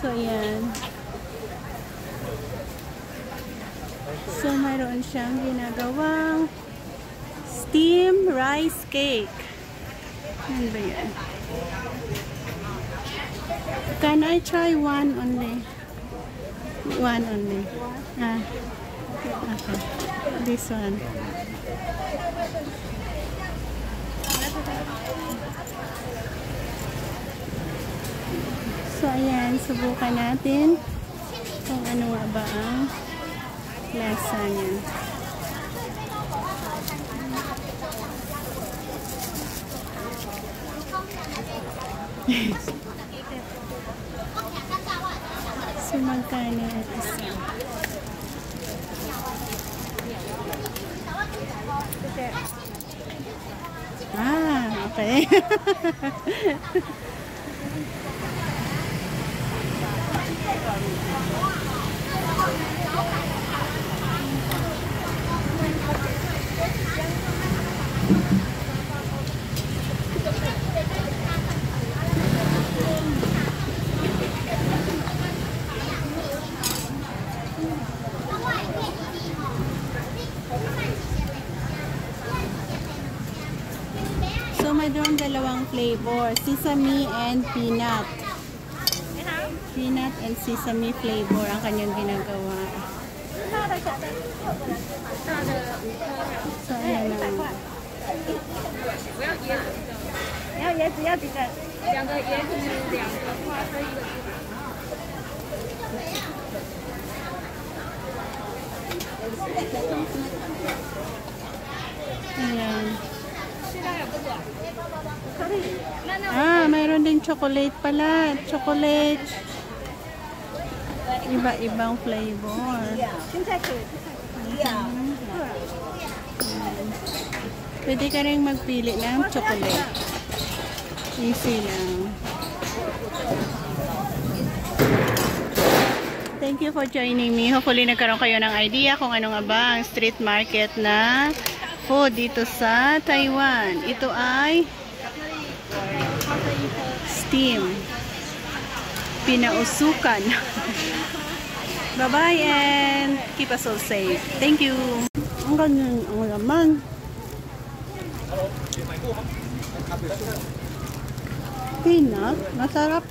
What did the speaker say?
So, ayan. So, mayroon siyang ginagawang steam rice cake. Ano ba yan? Can I try one only? One only. Ah. Okay. This one. So, ayan. Subukan natin kung ano nga ba ang lasa niya. So, magkano at isa? Ah, okay. So, mayroong dalawang flavor. Sesame and peanut. Peanut and sesame flavor ang kanyang ginagawa. So, ayan na. Ayan. Ah, mayroon din chocolate pala. Chocolate. Iba-ibang flavor. Pwede ka rin magpili ng chocolate. Easy lang. Thank you for joining me. Hopefully nagkaroon kayo ng idea kung ano nga ba ang street market na food dito sa Taiwan. Ito ay steam. Pinausukan. Bye-bye and keep us all safe. Thank you. Ang ganyan ang laman. Peanut, masarap.